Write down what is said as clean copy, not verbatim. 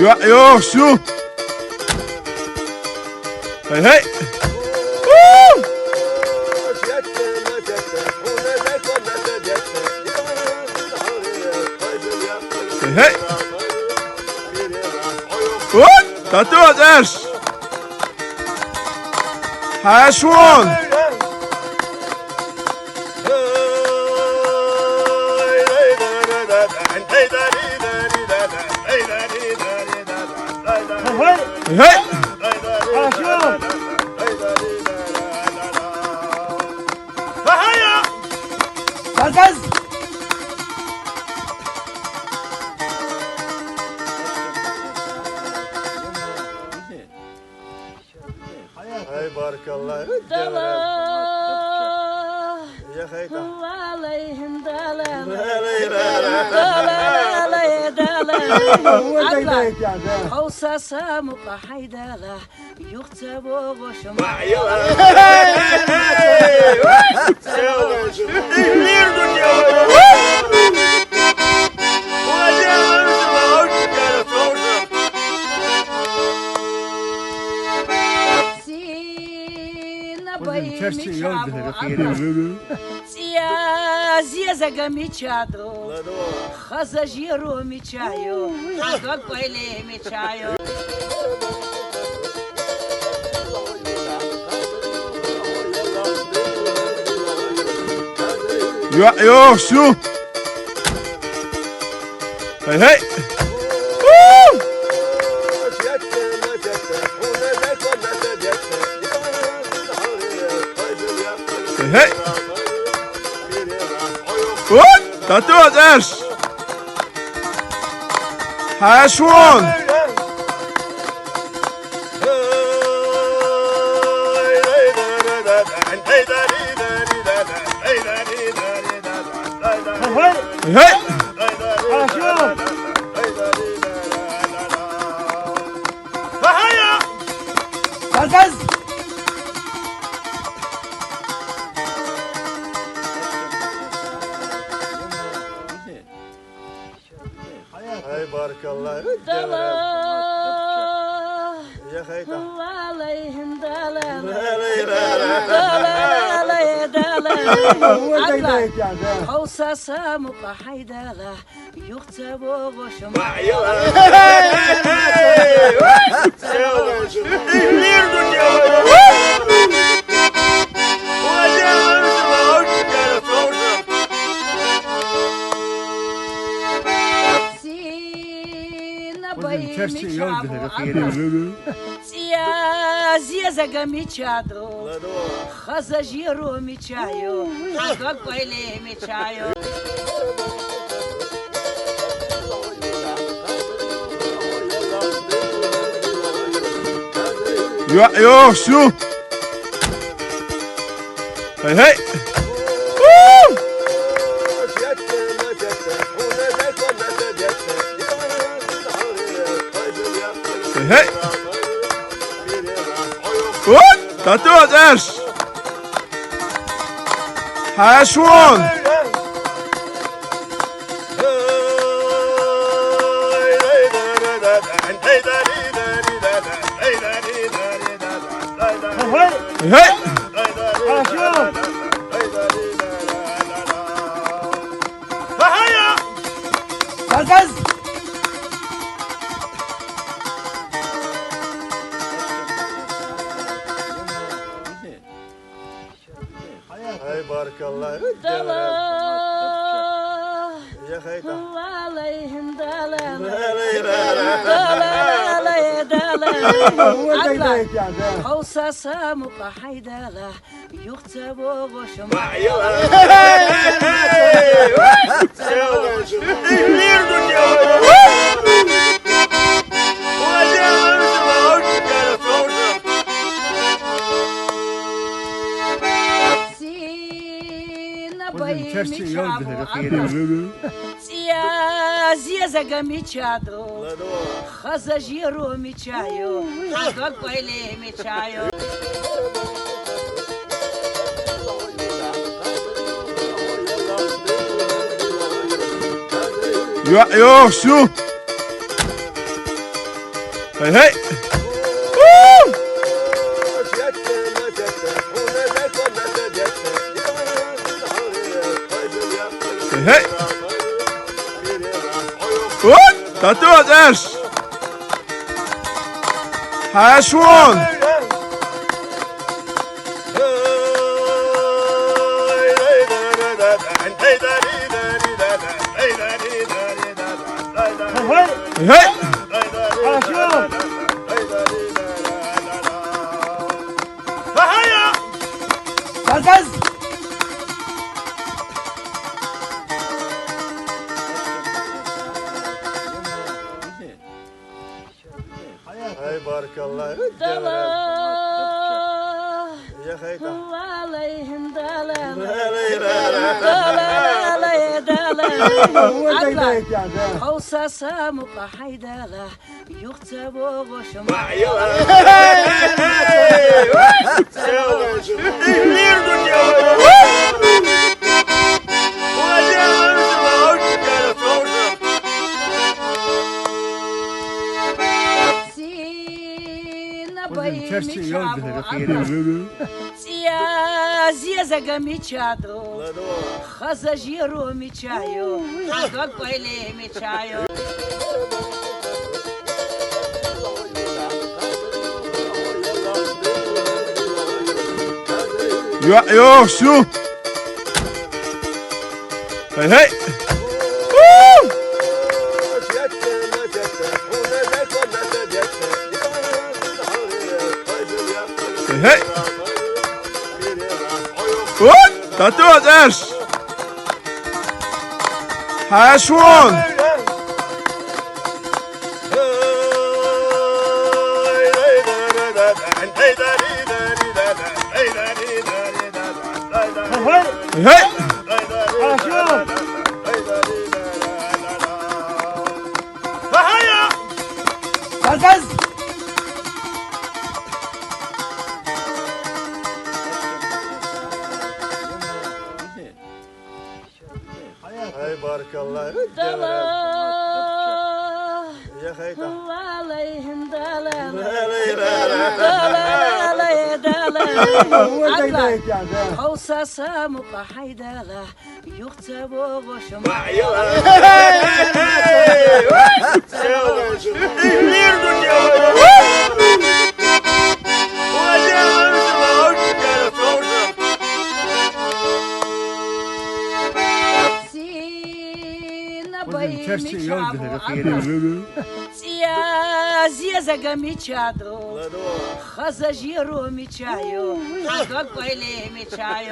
Yok şu. Hey hey. Woo! Hey hey. What? Dat was es. Haşvon. Hey hey. Hay barakallah. Dala, Ya hayta. alayhim dala, dala, Hausa samu haydala, yoksa boşum. Зеза мечаду, хазажиру мечаю, хазакойле мечаю. Yok şu. Hey hey. Woo! Hey hey. What? Dat was es. Haşvon. Hey hey. Hay barakallah. Dala, Ya hayta. alayhim dala, Hausa samu haydala, yoksa boşum. Зеза мечаду, хазажиру мечаю, хазакойле мечаю. Yok şu. Hey hey. Woo! Hey hey. What? Dat was es. Haşvon. Hey hey. Hay barakallah. Dala, Ya hayta. alayhim dala, Hausa samu haydala, yoksa boşum. Зеза мечаду, хазажиру мечаю, хазакойле мечаю. Yok şu. Hey hey. Woo! Hey hey. Gut, das tut es. Haşun. Hey hey. Hay barakallah. Dala. Ya hayta. Valayhin dala. Dala. Hausa samu qahaydala. Yuqtabo goshum. Зезага мечаду, хазажиру мечаю, хазгакойле мечаю. Yo, şu. Hey hey. Woo! Hey hey. Gut, das tut es. Haşun. Hey hey. Hay barakallah. Dala. Ya hayta. Valayhin dala. Hausa samu qahaydala. Yuqtabo goshum. Зезага мечаду, хазажиру мечаю, хазгакойле мечаю.